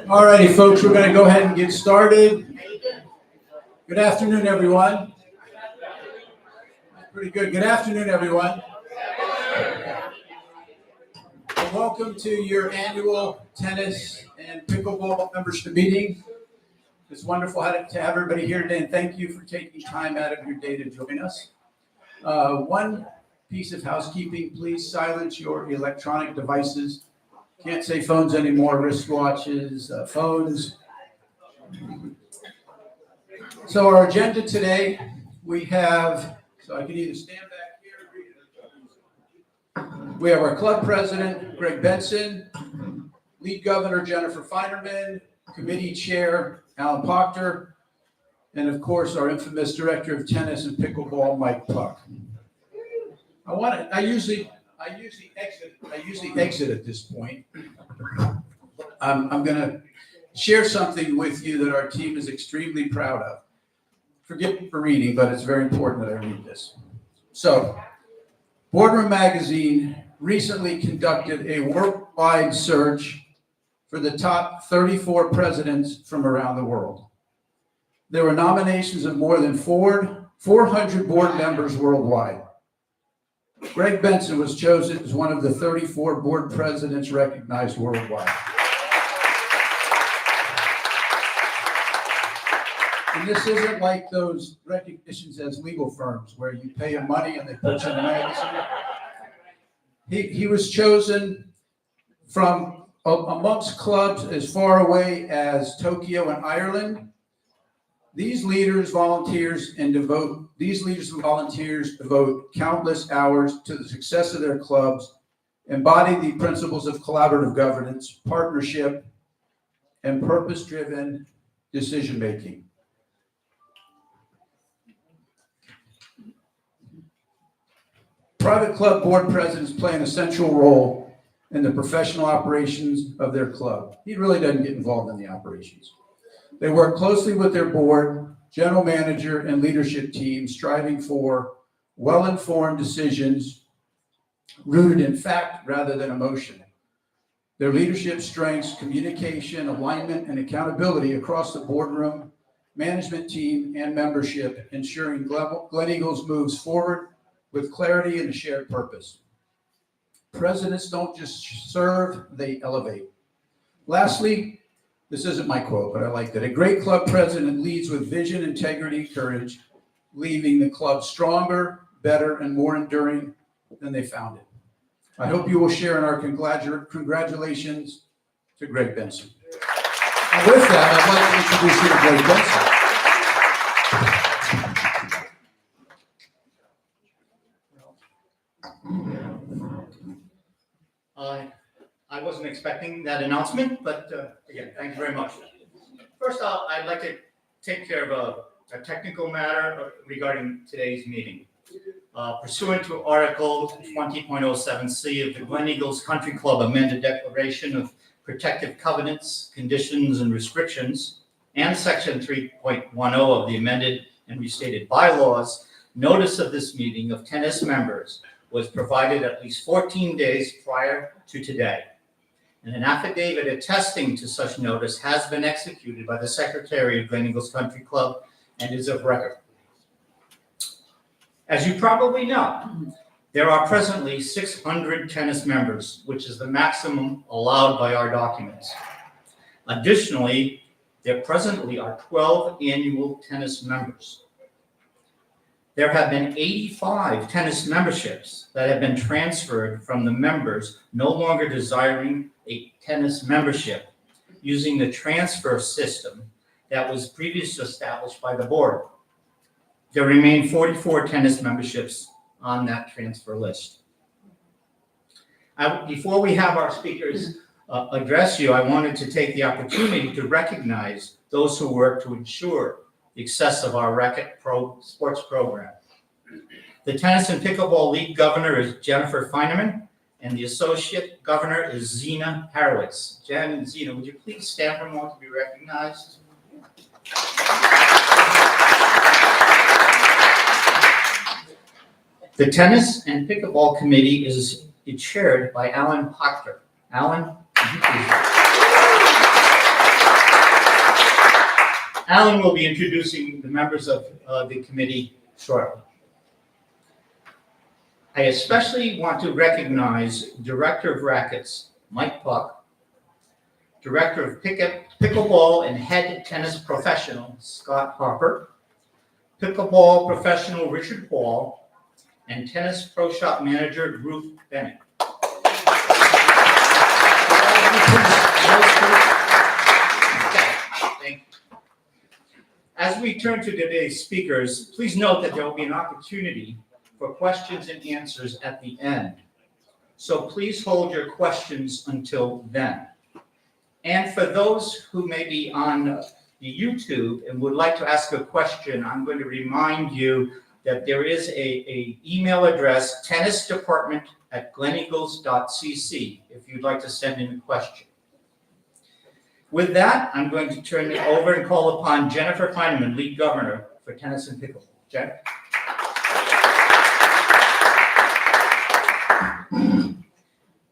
All righty, folks, we're going to go ahead and get started. Good afternoon, everyone. Pretty good. Good afternoon, everyone. And welcome to your annual tennis and pickleball membership meeting. It's wonderful to have everybody here today, and thank you for taking time out of your day to join us. One piece of housekeeping, please silence your electronic devices. Can't say phones anymore, wristwatches, phones. So our agenda today, we have, so I can either stand back here. We have our club president, Greg Benson, lead governor, Jennifer Feinerman, committee chair, Alan Proctor, and of course, our infamous director of tennis and pickleball, Mike Puck. I usually exit at this point. I'm going to share something with you that our team is extremely proud of. Forgive me for reading, but it's very important that I read this. So, Boardroom Magazine recently conducted a worldwide search for the top 34 presidents from around the world. There were nominations of more than 400 board members worldwide. Greg Benson was chosen as one of the 34 board presidents recognized worldwide. And this isn't like those recognitions as legal firms where you pay them money and they put you in a magazine. He was chosen from amongst clubs as far away as Tokyo and Ireland. These leaders devote countless hours to the success of their clubs, embody the principles of collaborative governance, partnership, and purpose-driven decision-making. Private club board presidents play an essential role in the professional operations of their club. He really doesn't get involved in the operations. They work closely with their board, general manager, and leadership team, striving for well-informed decisions rooted in fact rather than emotion. Their leadership strengths, communication, alignment, and accountability across the boardroom, management team, and membership, ensuring Gleneagles moves forward with clarity and a shared purpose. Presidents don't just serve, they elevate. Lastly, this isn't my quote, but I liked it. A great club president leads with vision, integrity, courage, leaving the club stronger, better, and more enduring than they found it. I hope you will share in our congratulations to Greg Benson. And with that, I'd like to introduce you to Greg Benson. I wasn't expecting that announcement, but again, thank you very much. First off, I'd like to take care of a technical matter regarding today's meeting. Pursuant to Article 20.07C of the Gleneagles Country Club Amended Declaration of Protective Covenants, Conditions, and Restrictions, and Section 3.10 of the amended and restated bylaws, notice of this meeting of tennis members was provided at least 14 days prior to today. And an affidavit attesting to such notice has been executed by the Secretary of Gleneagles Country Club and is of record. As you probably know, there are presently 600 tennis members, which is the maximum allowed by our documents. Additionally, there presently are 12 annual tennis members. there have been 85 tennis memberships that have been transferred from the members no longer desiring a tennis membership using the transfer system that was previously established by the board. There remain 44 tennis memberships on that transfer list. Before we have our speakers address you, I wanted to take the opportunity to recognize those who work to ensure the success of our Racket Pro sports program. The Tennis and Pickleball League Governor is Jennifer Feineman, and the Associate Governor is Zena Harowitz. Jen and Zena, would you please stand for a moment to be recognized? The Tennis and Pickleball Committee is chaired by Alan Proctor. Alan, would you please? Alan will be introducing the members of the committee shortly. I especially want to recognize Director of Rackets, Mike Puck, Director of Pickleball and Head Tennis Professional, Scott Harper, Pickleball Professional Richard Paul, and Tennis Pro Shop Manager Ruth Bennett. Thank you. As we turn to today's speakers, please note that there will be an opportunity for questions and answers at the end. So please hold your questions until then. And for those who may be on the YouTube and would like to ask a question, I'm going to remind you that there is a email address, tennisdepartment@gleneagles.cc, if you'd like to send in a question. With that, I'm going to turn it over and call upon Jennifer Feineman, League Governor for Tennis and Pickleball. Jen?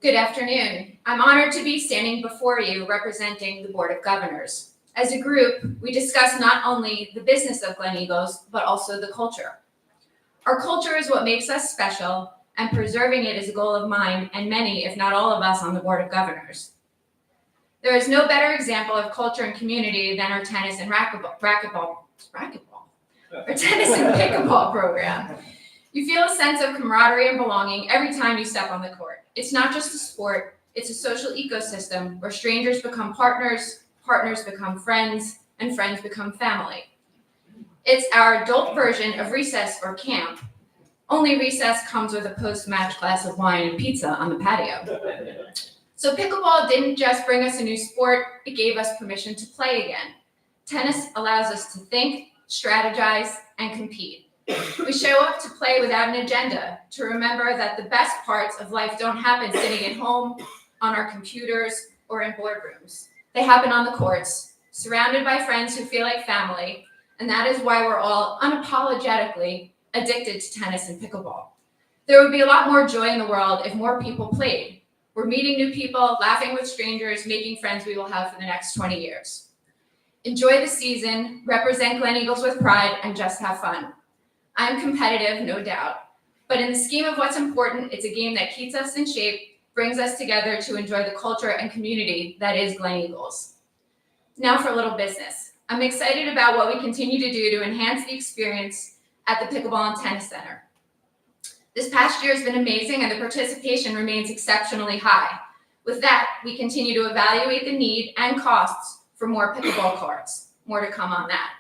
Good afternoon. I'm honored to be standing before you representing the Board of Governors. As a group, we discuss not only the business of Gleneagles, but also the culture. Our culture is what makes us special, and preserving it is a goal of mine and many, if not all of us on the Board of Governors. There is no better example of culture and community than our tennis and racquetball, our tennis and pickleball program. You feel a sense of camaraderie and belonging every time you step on the court. It's not just a sport, it's a social ecosystem where strangers become partners, partners become friends, and friends become family. It's our adult version of recess or camp, only recess comes with a post-match glass of wine and pizza on the patio. So pickleball didn't just bring us a new sport, it gave us permission to play again. Tennis allows us to think, strategize, and compete. We show up to play without an agenda, to remember that the best parts of life don't happen sitting at home, on our computers, or in boardrooms. They happen on the courts, surrounded by friends who feel like family, and that is why we're all unapologetically addicted to tennis and pickleball. There would be a lot more joy in the world if more people played. We're meeting new people, laughing with strangers, making friends we will have for the next 20 years. Enjoy the season, represent Gleneagles with pride, and just have fun. I'm competitive, no doubt, but in the scheme of what's important, it's a game that keeps us in shape, brings us together to enjoy the culture and community that is Gleneagles. Now for a little business. I'm excited about what we continue to do to enhance the experience at the Pickleball and Tennis Center. This past year has been amazing and the participation remains exceptionally high. With that, we continue to evaluate the need and costs for more pickleball courts. More to come on that.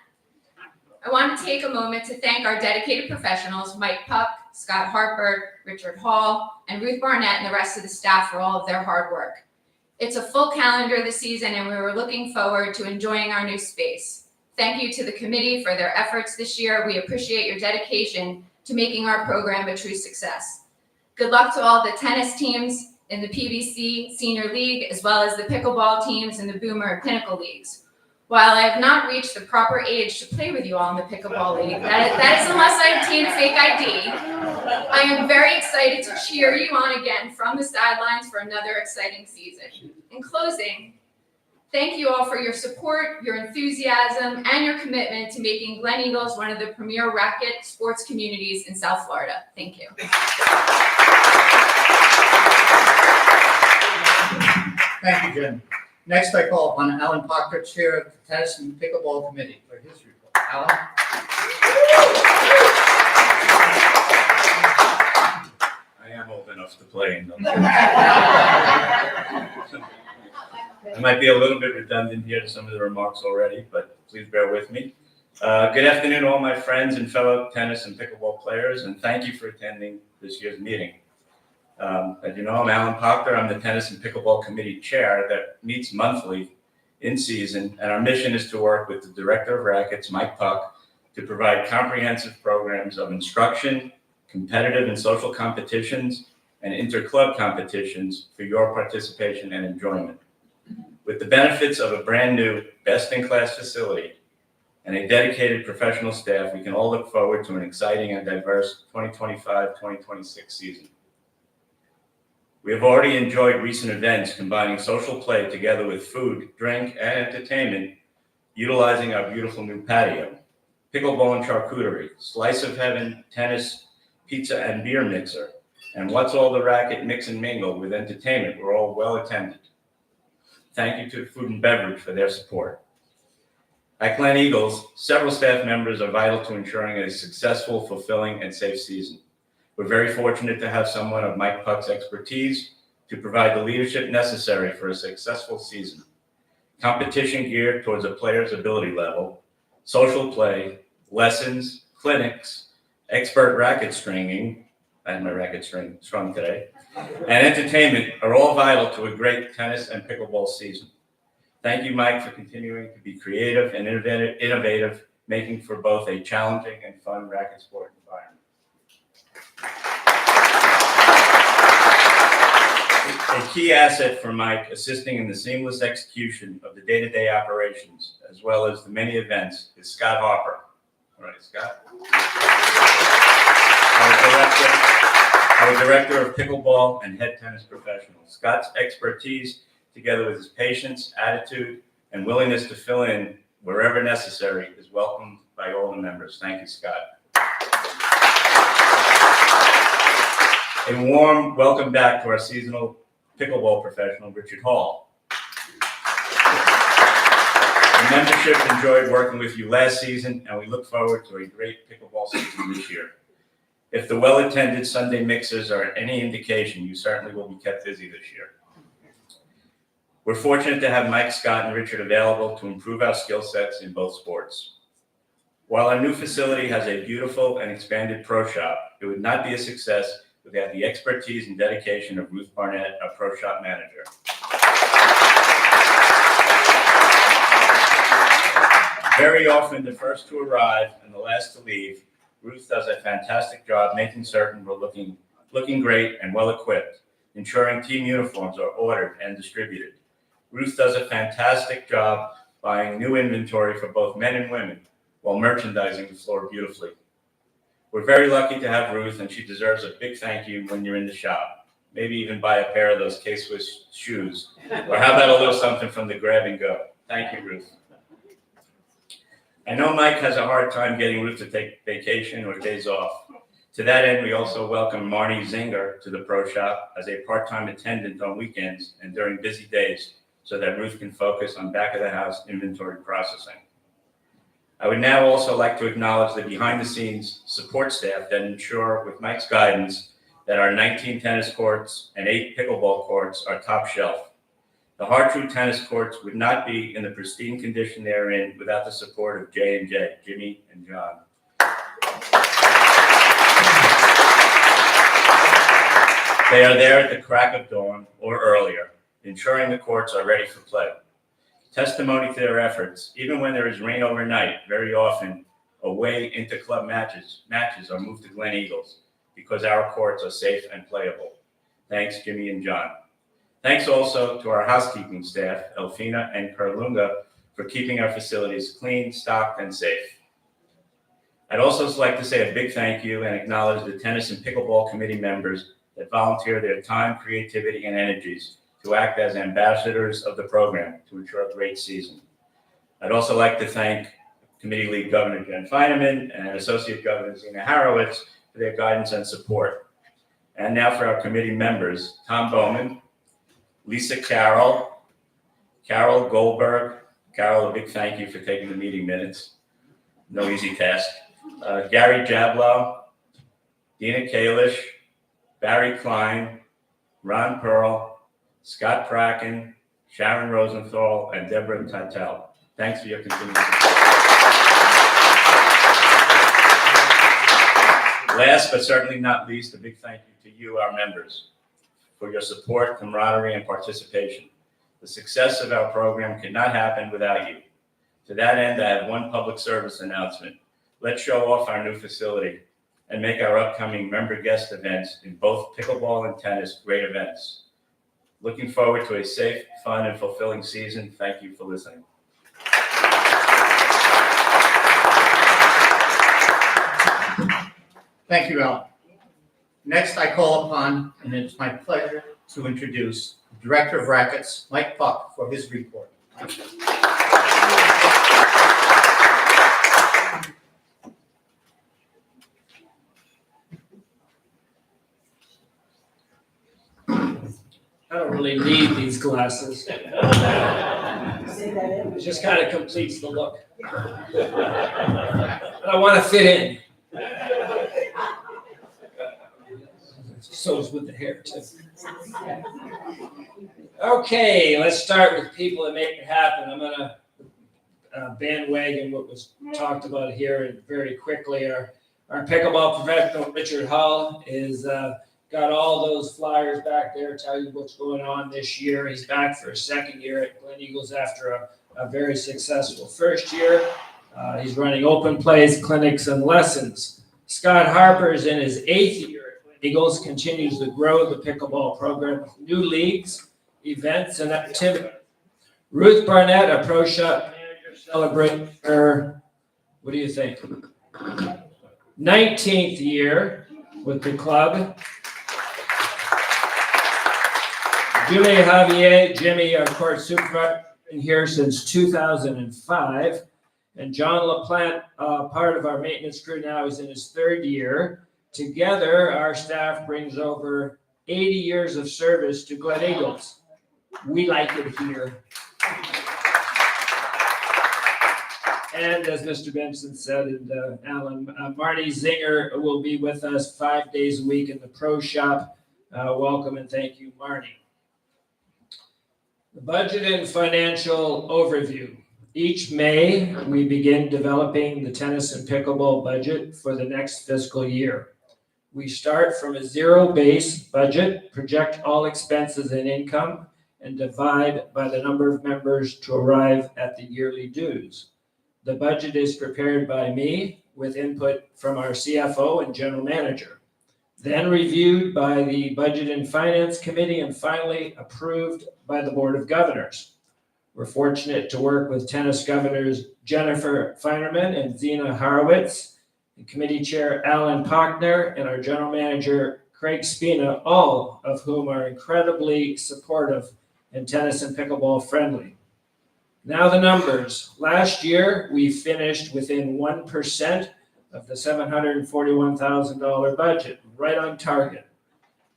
I want to take a moment to thank our dedicated professionals, Mike Puck, Scott Harper, Richard Hall, and Ruth Barnett and the rest of the staff for all of their hard work. It's a full calendar this season and we were looking forward to enjoying our new space. Thank you to the committee for their efforts this year. We appreciate your dedication to making our program a true success. Good luck to all the tennis teams in the PBC Senior League, as well as the pickleball teams in the Boomer and Pinnacle Leagues. While I have not reached the proper age to play with you all in the Pickleball League, that is unless I obtain a fake ID, I am very excited to cheer you on again from the sidelines for another exciting season. In closing, thank you all for your support, your enthusiasm, and your commitment to making Gleneagles one of the premier racket sports communities in South Florida. Thank you. Thank you, Jen. Next, I call upon Alan Proctor, Chair of the Tennis and Pickleball Committee, for his report. Alan? I might be a little bit redundant here to some of the remarks already, but please bear with me. Good afternoon to all my friends and fellow tennis and pickleball players, and thank you for attending this year's meeting. As you know, I'm Alan Proctor. I'm the Tennis and Pickleball Committee Chair that meets monthly in season, and our mission is to work with the Director of Rackets, Mike Puck, to provide comprehensive programs of instruction, competitive and social competitions, and inter-club competitions for your participation and enjoyment. With the benefits of a brand new, best-in-class facility and a dedicated professional staff, we can all look forward to an exciting and diverse 2025-2026 season. We have already enjoyed recent events combining social play together with food, drink, and entertainment, utilizing our beautiful new patio. Pickleball and charcuterie, slice of heaven, tennis, pizza and beer mixer, and what's all the racket mix and mingle with entertainment were all well attended. Thank you to Food and Beverage for their support. At Glen Eagles, several staff members are vital to ensuring a successful, fulfilling, and safe season. We're very fortunate to have someone of Mike Puck's expertise to provide the leadership necessary for a successful season. Competition geared towards a player's ability level, social play, lessons, clinics, expert racket stringing, I had my racket strung today, and entertainment are all vital to a great tennis and pickleball season. Thank you, Mike, for continuing to be creative and innovative, making for both a challenging and fun racket sport environment. A key asset for Mike, assisting in the seamless execution of the day-to-day operations, as well as the many events, is Scott Harper. All right, Scott. Our Director of Pickleball and Head Tennis Professional. Scott's expertise, together with his patience, attitude, and willingness to fill in wherever necessary, is welcomed by all the members. Thank you, Scott. A warm welcome back to our seasonal pickleball professional, Richard Hall. The membership enjoyed working with you last season, and we look forward to a great pickleball season this year. If the well-attended Sunday mixers are any indication, you certainly will be kept busy this year. We're fortunate to have Mike, Scott, and Richard available to improve our skill sets in both sports. While our new facility has a beautiful and expanded pro shop, it would not be a success without the expertise and dedication of Ruth Barnett, our pro shop manager. Very often the first to arrive and the last to leave, Ruth does a fantastic job making certain we're looking great and well equipped, ensuring team uniforms are ordered and distributed. Ruth does a fantastic job buying new inventory for both men and women while merchandising the floor beautifully. We're very lucky to have Ruth, and she deserves a big thank you when you're in the shop. Maybe even buy a pair of those K-Swiss shoes, or how about a little something from the grab and go. Thank you, Ruth. I know Mike has a hard time getting Ruth to take vacation or days off. To that end, we also welcome Marnie Zinger to the pro shop as a part-time attendant on weekends and during busy days so that Ruth can focus on back-of-the-house inventory processing. I would now also like to acknowledge the behind-the-scenes support staff that ensure, with Mike's guidance, that our 19 tennis courts and 8 pickleball courts are top shelf. The Hartrue tennis courts would not be in the pristine condition they're in without the support of J&J, Jimmy and John. They are there at the crack of dawn or earlier, ensuring the courts are ready for play. Testimony to their efforts, even when there is rain overnight, very often away into club matches are moved to Glen Eagles because our courts are safe and playable. Thanks, Jimmy and John. Thanks also to our housekeeping staff, Elfina and Karlunga, for keeping our facilities clean, stocked, and safe. I'd also like to say a big thank you and acknowledge the Tennis and Pickleball Committee members that volunteer their time, creativity, and energies to act as ambassadors of the program to ensure a great season. I'd also like to thank Committee Lead Governor Jen Feineman and Associate Governor Zena Harowitz for their guidance and support. And now for our committee members, Tom Bowman, Lisa Carroll, Carol Goldberg. Carol, a big thank you for taking the meeting minutes. No easy task. Gary Jablow, Dina Kalish, Barry Klein, Ron Pearl, Scott Pracken, Sharon Rosenthal, and Deborah Titel. Thanks for your continued support. Last but certainly not least, a big thank you to you, our members, for your support, camaraderie, and participation. The success of our program could not happen without you. To that end, I have one public service announcement. Let's show off our new facility and make our upcoming member guest events in both pickleball and tennis great events. Looking forward to a safe, fun, and fulfilling season. Thank you for listening. Thank you, Al. Next, I call upon, and it's my pleasure to introduce Director of Rackets, Mike Buck, for his report. I don't really need these glasses. It just kind of completes the look. And I want to fit in. So is with the hair too. Okay, let's start with people that make it happen. I'm gonna bandwagon what was talked about here and very quickly. Our pickleball professional, Richard Hull, is got all those flyers back there, tell you what's going on this year. He's back for a second year at Glen Eagles after a very successful first year. He's running open plays, clinics, and lessons. Scott Harper is in his 8th year at Glen Eagles, continues to grow the pickleball program with new leagues, events, and activities. Ruth Barnett, a pro shop manager, celebrating her, what do you think, 19th year with the club. Julie Javier, Jimmy, our court supervisor, been here since 2005. And John LaPlante, part of our maintenance crew now, is in his 3rd year. Together, our staff brings over 80 years of service to Glen Eagles. We like it here. And as Mr. Benson said, and Alan, Marty Zinger will be with us 5 days a week in the pro shop. Welcome and thank you, Marty. The budget and financial overview. Each May, we begin developing the tennis and pickleball budget for the next fiscal year. We start from a zero-base budget, project all expenses and income, and divide by the number of members to arrive at the yearly dues. The budget is prepared by me with input from our CFO and general manager, then reviewed by the Budget and Finance Committee, and finally approved by the Board of Governors. We're fortunate to work with tennis governors Jennifer Feinerman and Zena Horowitz, the committee chair Alan Pochner, and our general manager Craig Spina, all of whom are incredibly supportive and tennis and pickleball friendly. Now the numbers. Last year, we finished within 1% of the $741,000 budget, right on target.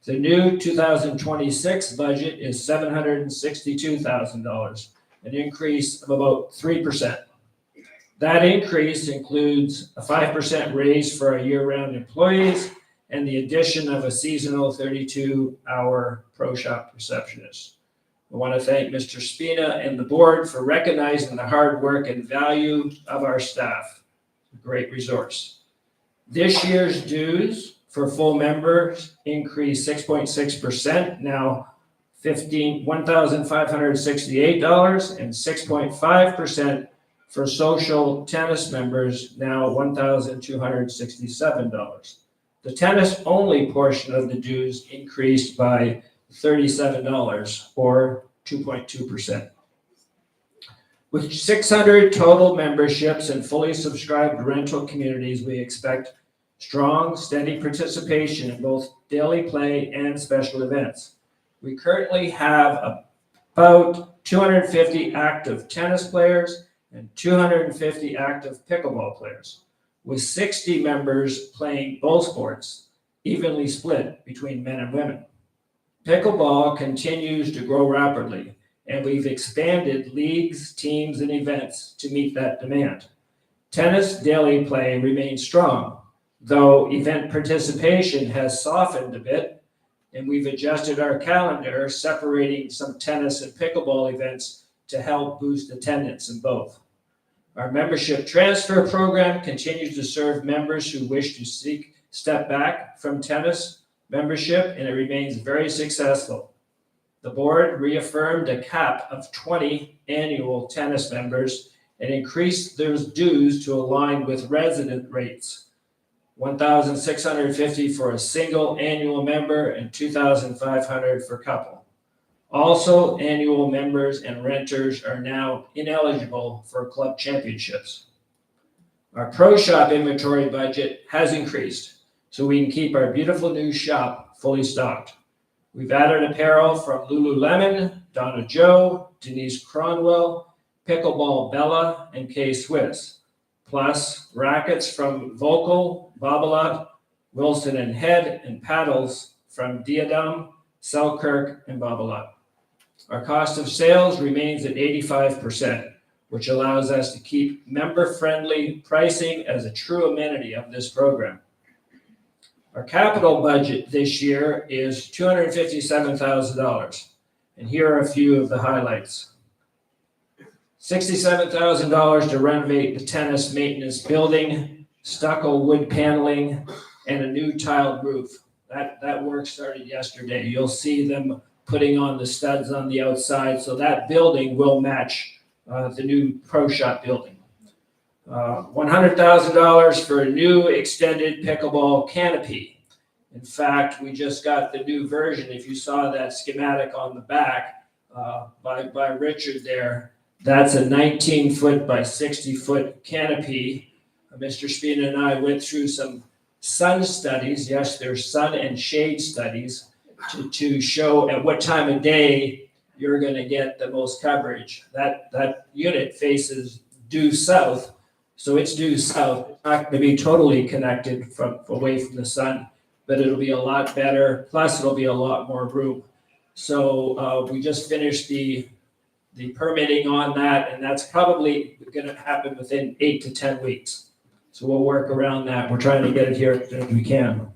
The new 2026 budget is $762,000, an increase of about 3%. That increase includes a 5% raise for our year-round employees and the addition of a seasonal 32-hour pro shop receptionist. I want to thank Mr. Spina and the board for recognizing the hard work and value of our staff. A great resource. This year's dues for full members increased 6.6%, now $1,568, and 6.5% for social tennis members, now $1,267. The tennis only portion of the dues increased by $37 or 2.2%. With 600 total memberships and fully subscribed rental communities, we expect strong, steady participation in both daily play and special events. We currently have about 250 active tennis players and 250 active pickleball players, with 60 members playing both sports, evenly split between men and women. Pickleball continues to grow rapidly, and we've expanded leagues, teams, and events to meet that demand. Tennis daily play remains strong, though event participation has softened a bit and we've adjusted our calendar, separating some tennis and pickleball events to help boost attendance in both. Our membership transfer program continues to serve members who wish to step back from tennis membership, and it remains very successful. The board reaffirmed a cap of 20 annual tennis members and increased those dues to align with resident rates. $1,650 for a single annual member and $2,500 for couple. Also, annual members and renters are now ineligible for club championships. Our Pro Shop inventory budget has increased so we can keep our beautiful new shop fully stocked. We've added apparel from Lululemon, Donna Joe, Denise Cronwell, Pickleball Bella, and K-Swiss, plus rackets from Vocal, Babolat, Wilson and Head, and paddles from Diadem, Selkirk, and Babolat. Our cost of sales remains at 85%, which allows us to keep member-friendly pricing as a true amenity of this program. Our capital budget this year is $257,000, and here are a few of the highlights. $67,000 to renovate the tennis maintenance building, stucco wood paneling, and a new tiled roof. That work started yesterday. You'll see them putting on the studs on the outside, so that building will match the new Pro Shop building. $100,000 for a new extended pickleball canopy. In fact, we just got the new version. If you saw that schematic on the back by Richard there, that's a 19-foot by 60-foot canopy. Mr. Spina and I went through some sun studies. Yes, there's sun and shade studies to show at what time of day you're going to get the most coverage. That unit faces due south, so it's due south. It's not going to be totally connected away from the sun, but it'll be a lot better. Plus, it'll be a lot more room. So we just finished the permitting on that, and that's probably going to happen within 8 to 10 weeks. So we'll work around that. We're trying to get it here as soon as we can.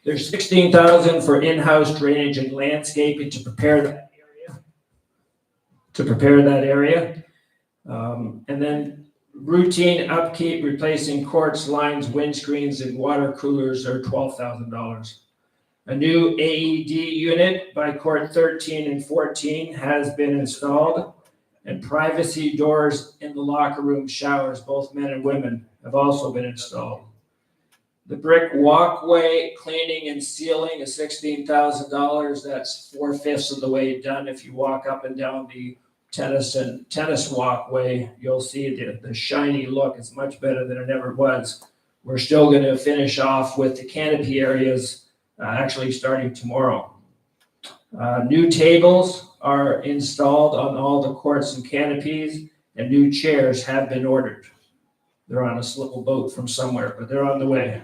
There's $16,000 for in-house drainage and landscaping to prepare that area. And then routine upkeep, replacing courts, lines, windscreens, and water coolers are $12,000. A new AED unit by court 13 and 14 has been installed, and privacy doors in the locker room showers, both men and women, have also been installed. The brick walkway cleaning and sealing is $16,000. That's 4/5 of the way done. If you walk up and down the tennis walkway, you'll see the shiny look. It's much better than it ever was. We're still going to finish off with the canopy areas actually starting tomorrow. New tables are installed on all the courts and canopies, and new chairs have been ordered. They're on a little boat from somewhere, but they're on the way.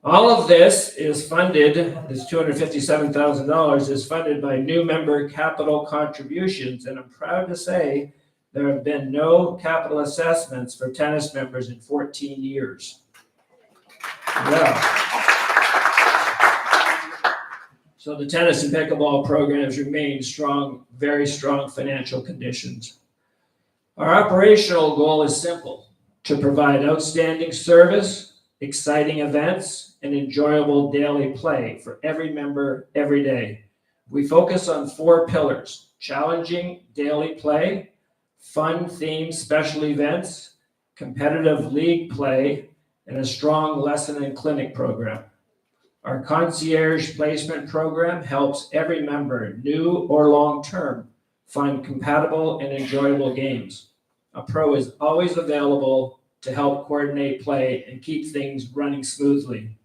All of this is funded, this $257,000 is funded by new member capital contributions, and I'm proud to say there have been no capital assessments for tennis members in 14 years. Yeah. So the tennis and pickleball programs remain strong, very strong financial conditions. Our operational goal is simple: to provide outstanding service, exciting events, and enjoyable daily play for every member every day. We focus on 4 pillars: challenging daily play, fun-themed special events, competitive league play, and a strong lesson and clinic program. Our concierge placement program helps every member, new or long-term, find compatible and enjoyable games. A pro is always available to help coordinate play and keep things running smoothly.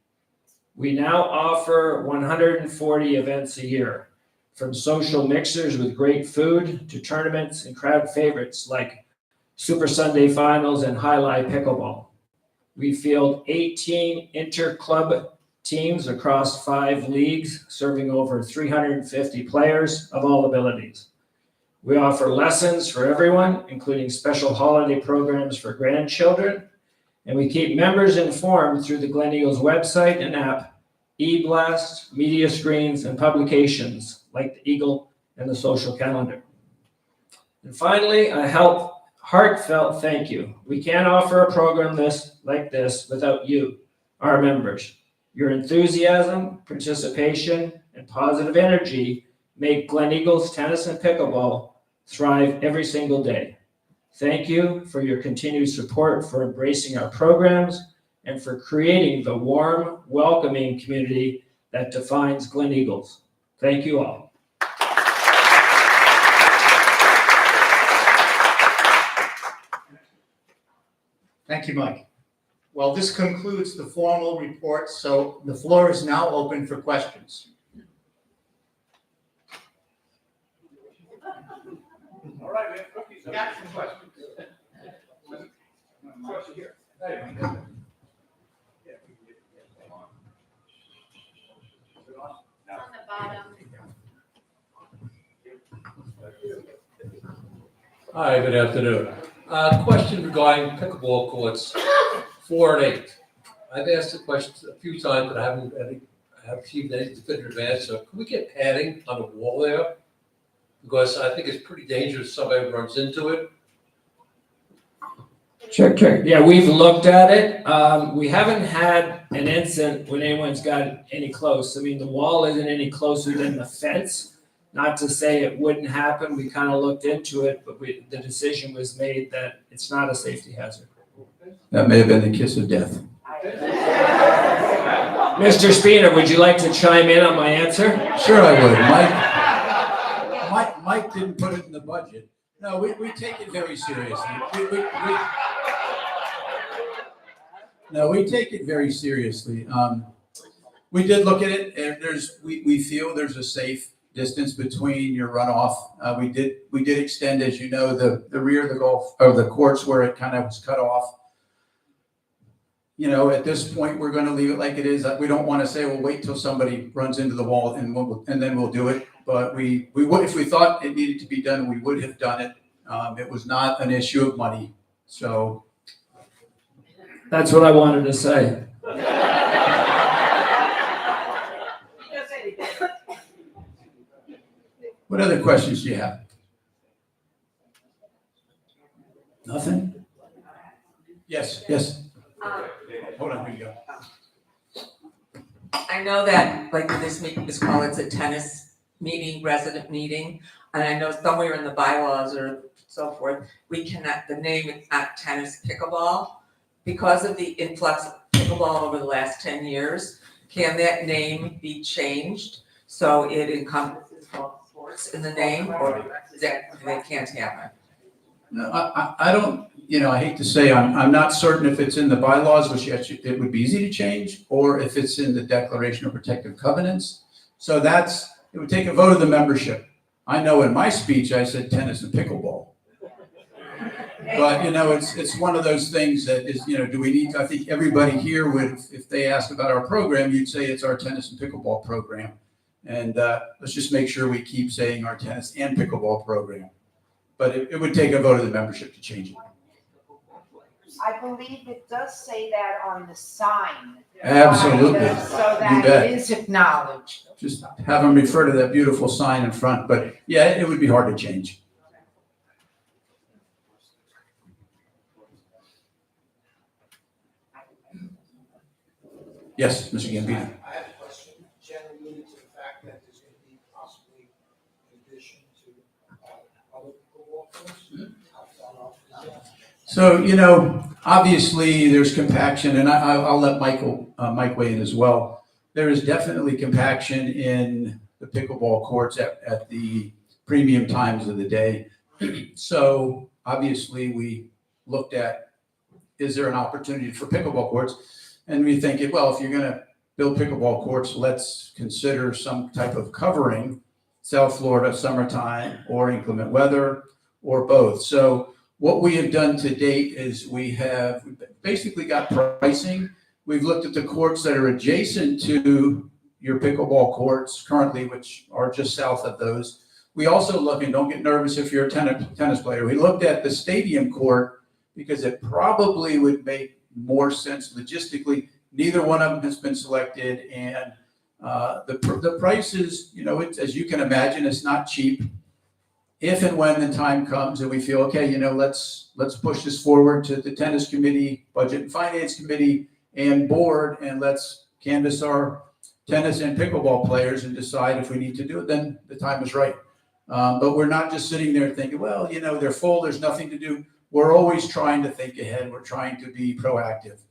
We now offer 140 events a year, from social mixers with great food to tournaments and crowd favorites like Super Sunday Finals and Highlight Pickleball. We field 18 inter-club teams across 5 leagues, serving over 350 players of all abilities. We offer lessons for everyone, including special holiday programs for grandchildren, and we keep members informed through the Glen Eagles website and app, e-blast, media screens, and publications like the Eagle and the Social Calendar. And finally, a heartfelt thank you. We can't offer a program like this without you, our members. Your enthusiasm, participation, and positive energy make Glen Eagles Tennis and Pickleball thrive every single day. Thank you for your continued support, for embracing our programs, and for creating the warm, welcoming community that defines Glen Eagles. Thank you all. Thank you, Mike. Well, this concludes the formal report, so the floor is now open for questions. All right, we have cookies. Got some questions. Question here. On the bottom. Hi, good afternoon. Question regarding pickleball courts 4 and 8. I've asked the question a few times, but I haven't received any definitive answer. Can we get padding on the wall there? Because I think it's pretty dangerous if somebody runs into it. Check. Yeah, we've looked at it. We haven't had an incident when anyone's got any close. I mean, the wall isn't any closer than the fence. Not to say it wouldn't happen. We kind of looked into it, but the decision was made that it's not a safety hazard. That may have been the kiss of death. Mr. Spina, would you like to chime in on my answer? Sure I would. Mike didn't put it in the budget. No, we take it very seriously. We take it very seriously. We did look at it, and we feel there's a safe distance between your runoff. We did extend, as you know, the rear of the courts where it kind of was cut off. You know, at this point, we're going to leave it like it is. We don't want to say, well, wait till somebody runs into the wall and then we'll do it. But we would, if we thought it needed to be done, we would have done it. It was not an issue of money. So That's what I wanted to say. what other questions do you have? Nothing? Yes. Hold on, here you go. I know that, like, this meeting is called, it's a tennis meeting, resident meeting, and I know somewhere in the bylaws or so forth, the name is not tennis pickleball. Because of the influx of pickleball over the last 10 years, can that name be changed so it encompasses all sports in the name, or that can't happen? No, I don't, I hate to say, I'm not certain if it's in the bylaws, which it would be easy to change, or if it's in the Declaration of Protective Covenants. So it would take a vote of the membership. I know in my speech, I said tennis and pickleball. But, it's one of those things that is, do we need, I think everybody here would, if they asked about our program, you'd say it's our tennis and pickleball program. And let's just make sure we keep saying our tennis and pickleball program. But it would take a vote of the membership to change it. I believe it does say that on the sign. Absolutely. So You that bet. it is acknowledged. Just have them refer to that beautiful sign in front. But yeah, it would be hard to change. Yes, Mr. Gambino. I have a question. Jen alluded to the fact that there's going to be possibly an addition to other pickleball courts. How far off is that? So, obviously there's compaction, and I'll let Mike weigh in as well. There is definitely compaction in the pickleball courts at the premium times of the day. So obviously we looked at, is there an opportunity for pickleball courts? And we think, well, if you're going to build pickleball courts, let's consider some type of covering, South Florida, summertime, or inclement weather, or both. So what we have done to date is we have basically got pricing. We've looked at the courts that are adjacent to your pickleball courts currently, which are just south of those. We also look, and don't get nervous if you're a tennis player, we looked at the stadium court because it probably would make more sense logistically. Neither one of them has been selected, and The prices, you know, as you can imagine, it's not cheap. If and when the time comes and we feel, okay, you know, let's push this forward to the tennis committee, budget and finance committee, and board, and let's canvass our tennis and pickleball players and decide if we need to do it, then the time is right. But we're not just sitting there thinking, well, you know, they're full, there's nothing to do. We're always trying to think ahead. We're trying to be proactive.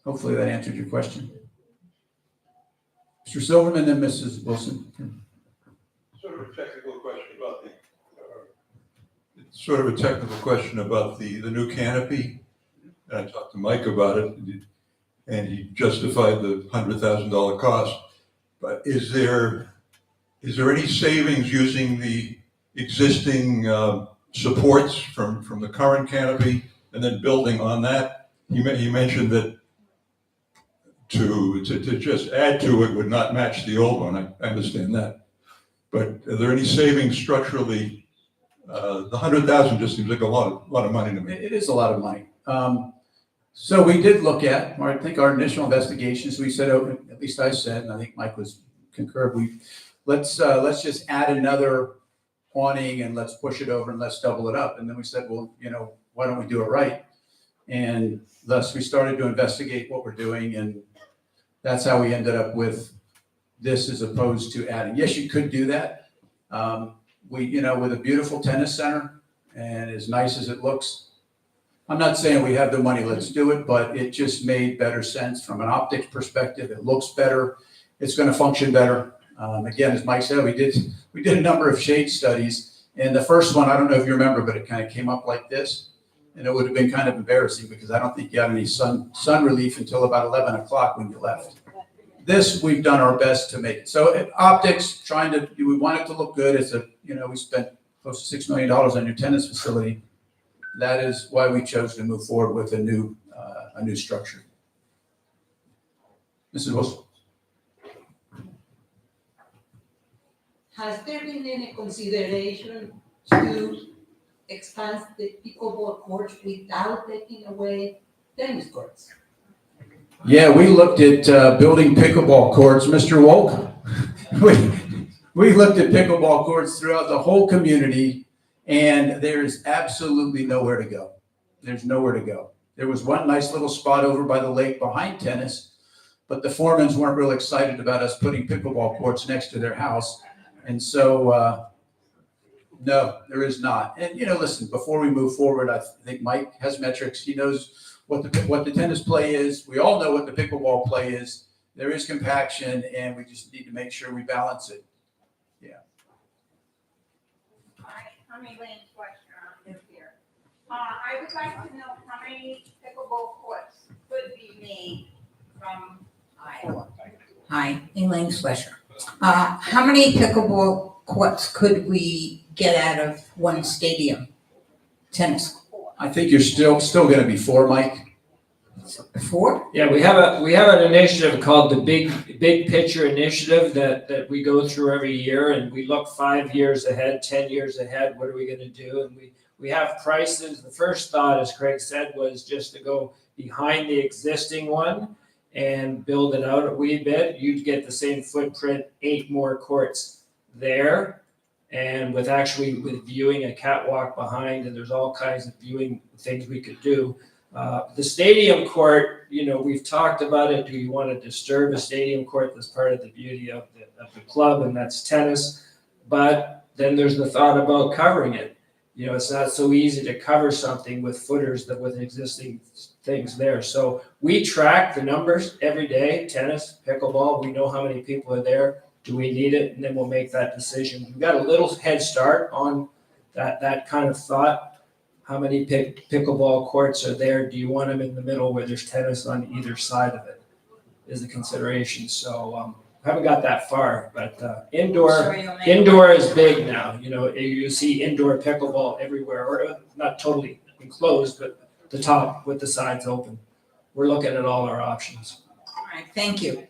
Hopefully that answered your question. Mr. Silverman, then Mrs. Wilson. Sort of a technical question about the new canopy. And I talked to Mike about it, and he justified the $100,000 cost. But is there any savings using the existing supports from the current canopy and then building on that? You mentioned that to just add to it would not match the old one. I understand that. But are there any savings structurally? The $100,000 just seems like a lot of money to me. It is a lot of money. So we did look at, or I think our initial investigations, we said, oh, at least I said, and I think Mike was concurred, let's just add another awning and let's push it over and let's double it up. And then we said, well, you know, why don't we do it right? And thus we started to investigate what we're doing, and that's how we ended up with this as opposed to adding. Yes, you could do that. You know, with a beautiful tennis center and as nice as it looks, I'm not saying we have the money, let's do it, but it just made better sense from an optics perspective. It looks better. It's going to function better. Again, as Mike said, we did a number of shade studies, and the first one, I don't know if you remember, but it kind of came up like this, and it would have been kind of embarrassing because I don't think you got any sun relief until about 11 o'clock when you left. This, we've done our best to make it. So optics, we want it to look good. We spent close to $6 million on your tennis facility. That is why we chose to move forward with a new structure. Mrs. Wilson. Has there been any consideration to expand the pickleball courts without taking away tennis courts? Yeah, we looked at building pickleball courts, Mr. Wolk. We looked at pickleball courts throughout the whole community, and there's absolutely nowhere to go. There's nowhere to go. There was one nice little spot over by the lake behind tennis, but the Foremans weren't real excited about us putting pickleball courts next to their house. And so, no, there is not. And, you know, listen, before we move forward, I think Mike has metrics. He knows what the tennis play is. We all know what the pickleball play is. There is compaction, and we just need to make sure we balance it. Yeah. Hi, I'm Elaine Fletcher, I'm new here. I would like to know how many pickleball courts could be made from Iowa. Hi, Elaine Fletcher. How many pickleball courts could we get out of one stadium? Tennis. I think you're still going to be 4, Mike. 4? Yeah, we have an initiative called the Big Picture Initiative that we go through every year, and we look 5 years ahead, 10 years ahead. What are we going to do? And we have prices. The first thought, as Craig said, was just to go behind the existing one and build it out a wee bit. You'd get the same footprint, 8 more courts there, and with viewing a catwalk behind, and there's all kinds of viewing things we could do. The stadium court, you know, we've talked about it. Do you want to disturb a stadium court? That's part of the beauty of the club, and that's tennis. But then there's the thought about covering it. You know, it's not so easy to cover something with footers that with existing things there. So we track the numbers every day, tennis, pickleball. We know how many people are there. Do we need it? And then we'll make that decision. We've got a little head start on that kind of thought. How many pickleball courts are there? Do you want them in the middle where there's tennis on either side of it is the consideration. So haven't got that far, but indoor is big now. You know, you see indoor pickleball everywhere, or not totally enclosed, but the top with the sides open. We're looking at all our options. All right, thank you.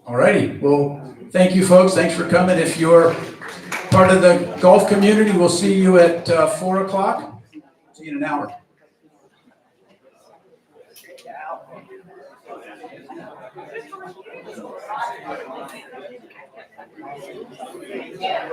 All righty. Well, thank you, folks. Thanks for coming. If you're Part of the golf community, we'll see you at 4 o'clock. See you in an hour. Yeah.